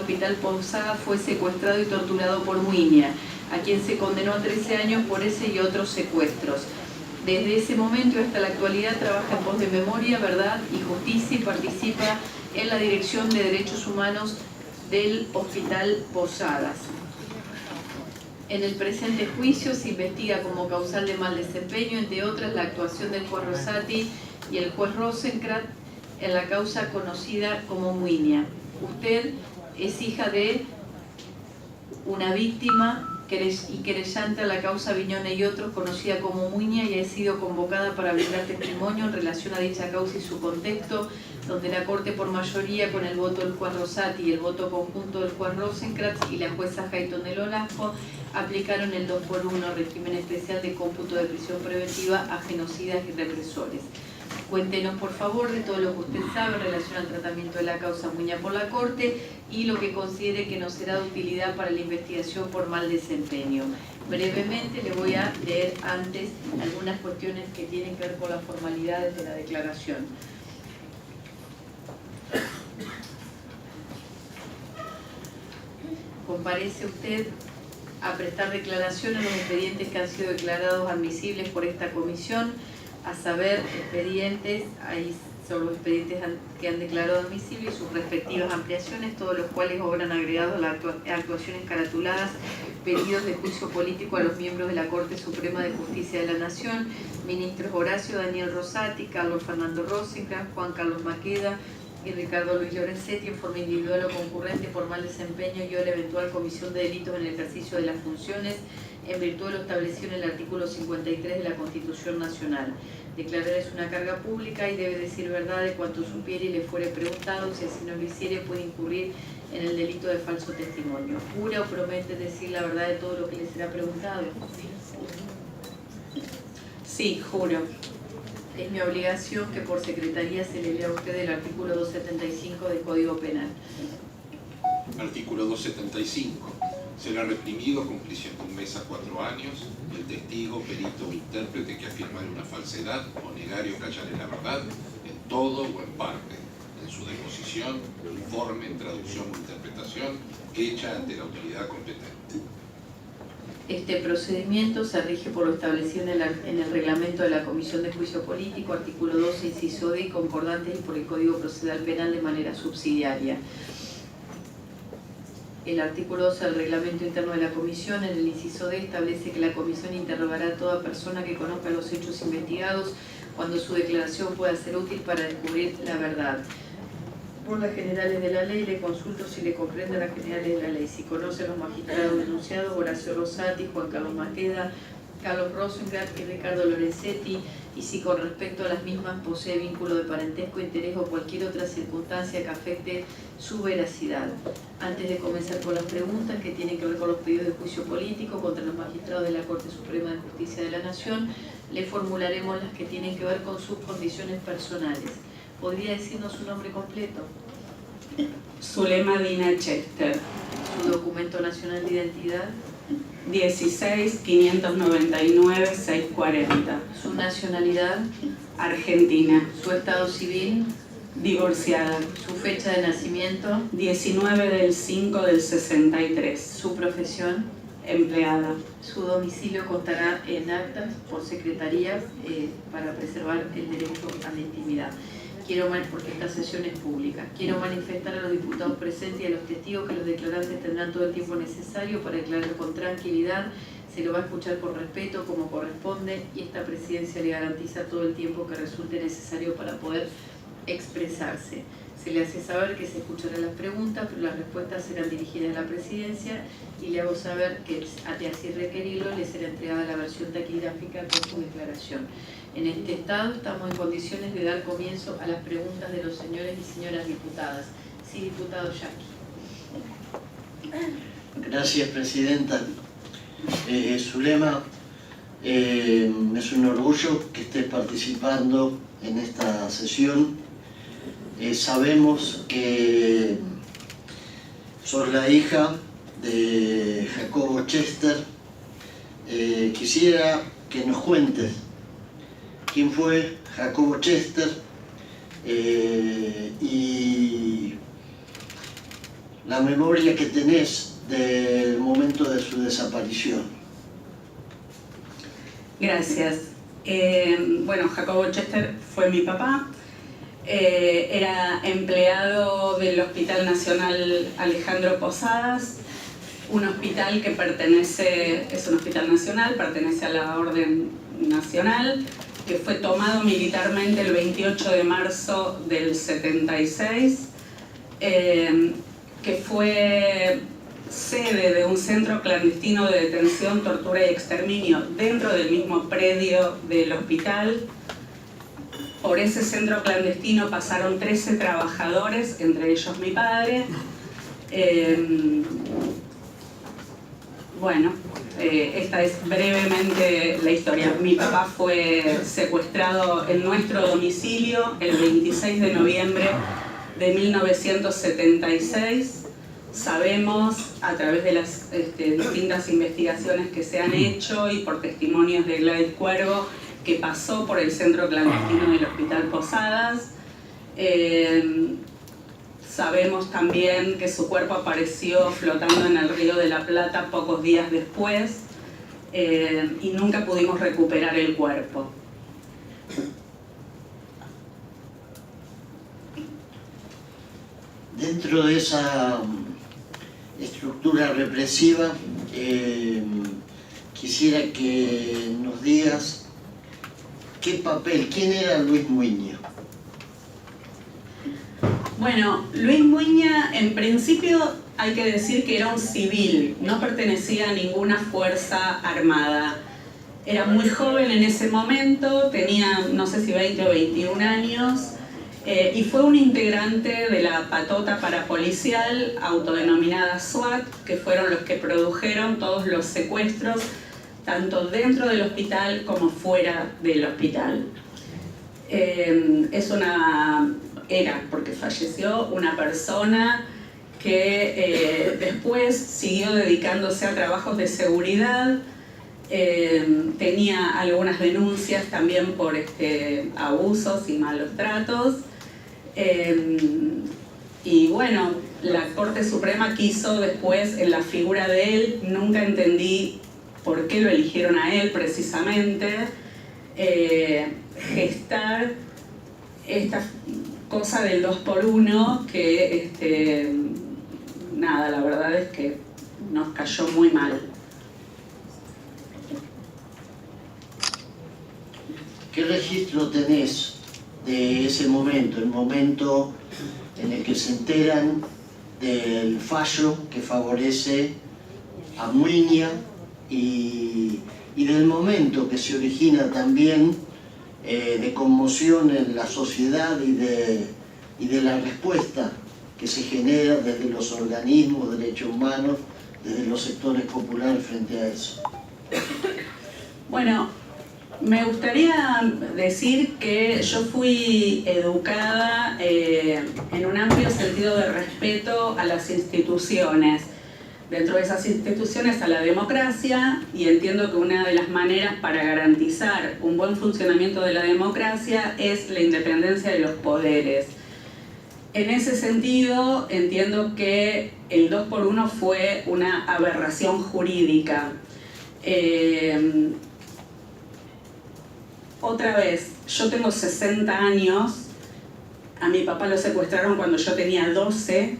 Hospital Posadas fue secuestrado y torturado por Muiña, a quien se condenó a 13 años por ese y otros secuestros. Desde ese momento y hasta la actualidad trabaja en pos de memoria, verdad y justicia y participa en la Dirección de Derechos Humanos del Hospital Posadas. En el presente juicio se investiga como causal de mal desempeño, entre otras, la actuación del juez Rosati y el juez Rosenkrantz en la causa conocida como Muiña. Usted es hija de una víctima y querellante a la causa Viñone y otros, conocida como Muiña, y ha sido convocada para brindar testimonio en relación a dicha causa y su contexto, donde la Corte por mayoría, con el voto del juez Rosati y el voto conjunto del juez Rosenkrantz y la jueza Hayton del Olasco, aplicaron el 2x1, régimen especial de cómputo de prisión preventiva a genocidas y represores. Cuéntenos, por favor, de todo lo que usted sabe en relación al tratamiento de la causa Muiña por la Corte y lo que considere que nos será de utilidad para la investigación por mal desempeño. Brevemente le voy a leer antes algunas cuestiones que tienen que ver con las formalidades de la declaración. Comparece usted a prestar declaración en los expedientes que han sido declarados admisibles por esta comisión, a saber, expedientes, ahí son los expedientes que han declarado admisibles y sus respectivas ampliaciones, todos los cuales obran agregados a las actuaciones caratuladas, pedidos de juicio político a los miembros de la Corte Suprema de Justicia de la Nación, ministros Horacio Daniel Rosati, Carlos Fernando Rosenkrantz, Juan Carlos Maqueda y Ricardo Luis Lorenzetti, en forma individual o concurrente por mal desempeño y o la eventual comisión de delitos en el ejercicio de las funciones, en virtud de lo establecido en el artículo 53 de la Constitución Nacional. Declarar es una carga pública y debe decir verdad de cuanto supiere y le fuere preguntado. Si así no lo hiciere, puede incurrir en el delito de falso testimonio. ¿Jura o promete decir la verdad de todo lo que le será preguntado? Sí, juro. Es mi obligación que por secretaría se le lea a usted el artículo 275 del Código Penal. Artículo 275. Será reprimido con prisión de 1 mes a 4 años el testigo, perito o intérprete que afirmare una falsedad o negare o callare la verdad en todo o en parte, en su deposición, informe, traducción o interpretación hecha ante la autoridad competente. Este procedimiento se rige por lo establecido en el reglamento de la Comisión de Juicio Político, artículo 12, inciso D, concordantes, y por el Código Procesal Penal de manera subsidiaria. El artículo 12 del reglamento interno de la Comisión, en el inciso D, establece que la Comisión interrogará a toda persona que conozca los hechos investigados cuando su declaración pueda ser útil para descubrir la verdad. Por las generales de la ley, le consulto si le comprende las generales de la ley. Si conoce a los magistrados denunciados, Horacio Rosati, Juan Carlos Maqueda, Carlos Rosenkrantz y Ricardo Lorenzetti, y si con respecto a las mismas posee vínculo de parentesco, interés o cualquier otra circunstancia que afecte su veracidad. Antes de comenzar con las preguntas que tienen que ver con los pedidos de juicio político contra los magistrados de la Corte Suprema de Justicia de la Nación, le formularemos las que tienen que ver con sus condiciones personales. ¿Podría decirnos su nombre completo? Zulema Dina Chester. Su documento nacional de identidad. 16-599-640. Su nacionalidad. Argentina. Su estado civil. Divorciada. Su fecha de nacimiento. 19/5/63. Su profesión. Empleada. Su domicilio contará en actas por secretaría para preservar el derecho a la intimidad. Porque esta sesión es pública. Quiero manifestar a los diputados presentes y a los testigos que los declarantes tendrán todo el tiempo necesario para declarar con tranquilidad. Se lo va a escuchar con respeto, como corresponde, y esta presidencia le garantiza todo el tiempo que resulte necesario para poder expresarse. Se le hace saber que se escucharán las preguntas, pero las respuestas serán dirigidas a la presidencia, y le hago saber que, ante así requerirlo, le será entregada la versión taquigráfica con su declaración. En este estado estamos en condiciones de dar comienzo a las preguntas de los señores y señoras diputadas. Sí, diputado Yaqui. Gracias, presidenta. Zulema, es un orgullo que estés participando en esta sesión. Sabemos que sos la hija de Jacobo Chester. Quisiera que nos cuentes quién fue Jacobo Chester y la memoria que tenés del momento de su desaparición. Gracias. Bueno, Jacobo Chester fue mi papá. Era empleado del Hospital Nacional Alejandro Posadas, un hospital que es un hospital nacional, pertenece a la Orden Nacional, que fue tomado militarmente el 28 de marzo del 76, que fue sede de un centro clandestino de detención, tortura y exterminio dentro del mismo predio del hospital. Por ese centro clandestino pasaron 13 trabajadores, entre ellos mi padre. Esta es brevemente la historia. Mi papá fue secuestrado en nuestro domicilio el 26 de noviembre de 1976. Sabemos, a través de las distintas investigaciones que se han hecho y por testimonios de Gladys Cuervo, que pasó por el centro clandestino del Hospital Posadas. Sabemos también que su cuerpo apareció flotando en el Río de la Plata pocos días después y nunca pudimos recuperar el cuerpo. Dentro de esa estructura represiva, quisiera que nos digas quién era Luis Muiña. Bueno, Luis Muiña, en principio hay que decir que era un civil, no pertenecía a ninguna fuerza armada. Era muy joven en ese momento, tenía no sé si 20 o 21 años, y fue un integrante de la patota parapolicial autodenominada SWAT, que fueron los que produjeron todos los secuestros, tanto dentro del hospital como fuera del hospital. Era, porque falleció, una persona que después siguió dedicándose a trabajos de seguridad. Tenía algunas denuncias también por abusos y malos tratos. Y bueno, la Corte Suprema quiso después, en la figura de él, nunca entendí por qué lo eligieron a él precisamente, gestar esta cosa del 2 por 1 que, nada, la verdad es que nos cayó muy mal. ¿Qué registro tenés de ese momento, el momento en el que se enteran del fallo que favorece a Muiña y del momento que se origina también de conmoción en la sociedad y de la respuesta que se genera desde los organismos de derechos humanos, desde los sectores populares frente a eso? Bueno, me gustaría decir que yo fui educada en un amplio sentido de respeto a las instituciones. Dentro de esas instituciones a la democracia, y entiendo que una de las maneras para garantizar un buen funcionamiento de la democracia es la independencia de los poderes. En ese sentido, entiendo que el 2 por 1 fue una aberración jurídica. Otra vez, yo tengo 60 años, a mi papá lo secuestraron cuando yo tenía 12,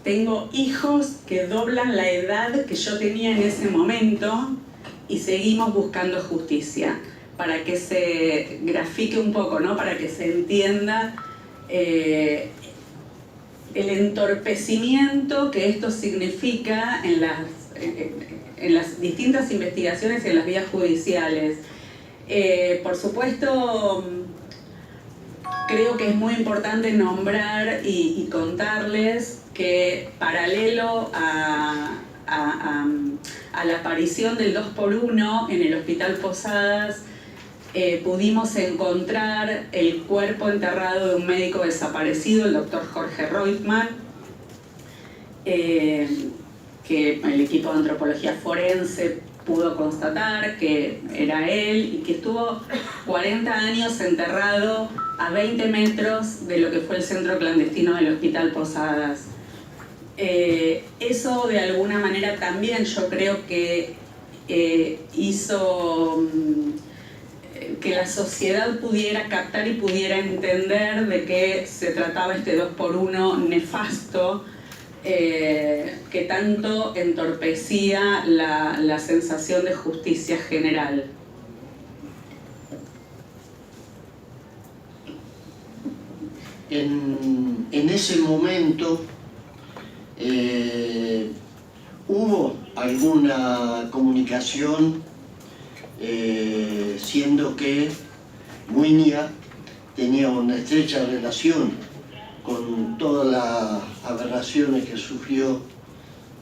tengo hijos que doblan la edad que yo tenía en ese momento y seguimos buscando justicia, para que se grafique un poco, ¿no? Para que se entienda el entorpecimiento que esto significa en las distintas investigaciones y en las vías judiciales. Por supuesto, creo que es muy importante nombrar y contarles que paralelo a la aparición del 2 por 1 en el Hospital Posadas, pudimos encontrar el cuerpo enterrado de un médico desaparecido, el doctor Jorge Reutemann, que el equipo de antropología forense pudo constatar que era él y que estuvo 40 años enterrado a 20 metros de lo que fue el centro clandestino del Hospital Posadas. Eso de alguna manera también yo creo que hizo que la sociedad pudiera captar y pudiera entender de qué se trataba este 2x1 nefasto, que tanto entorpecía la sensación de justicia general. En ese momento hubo alguna comunicación, siendo que Muiña tenía una estrecha relación con todas las aberraciones que sufrió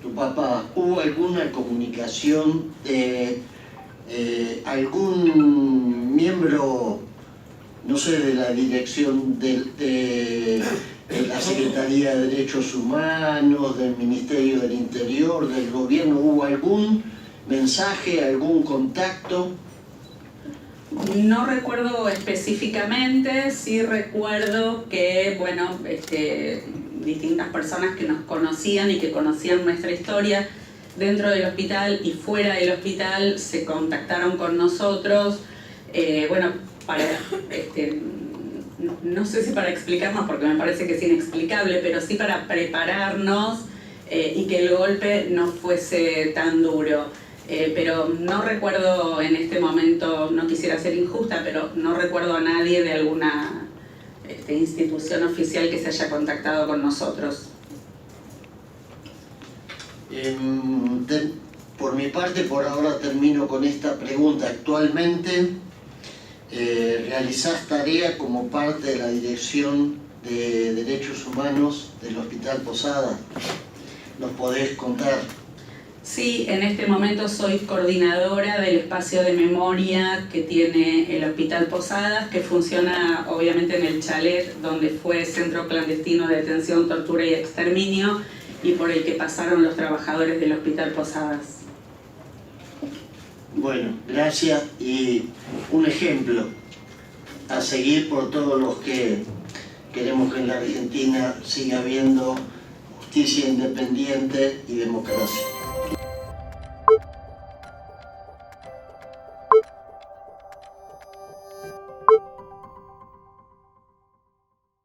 tu papá. ¿Hubo alguna comunicación de algún miembro, no sé, de la dirección de la Secretaría de Derechos Humanos, del Ministerio del Interior, del gobierno? ¿Hubo algún mensaje, algún contacto? No recuerdo específicamente, sí recuerdo que, bueno, distintas personas que nos conocían y que conocían nuestra historia dentro del hospital y fuera del hospital se contactaron con nosotros, bueno, para, no sé si para explicarnos, porque me parece que es inexplicable, pero sí para prepararnos y que el golpe no fuese tan duro. Pero no recuerdo en este momento, no quisiera ser injusta, pero no recuerdo a nadie de alguna institución oficial que se haya contactado con nosotros. Por mi parte, por ahora termino con esta pregunta. Actualmente realizás tarea como parte de la Dirección de Derechos Humanos del Hospital Posadas. ¿Nos podés contar? Sí, en este momento soy coordinadora del espacio de memoria que tiene el Hospital Posadas, que funciona obviamente en el chalet donde fue centro clandestino de detención, tortura y exterminio, y por el que pasaron los trabajadores del Hospital Posadas. Bueno, gracias, y un ejemplo a seguir por todos los que queremos que en la Argentina siga habiendo justicia independiente y democracia.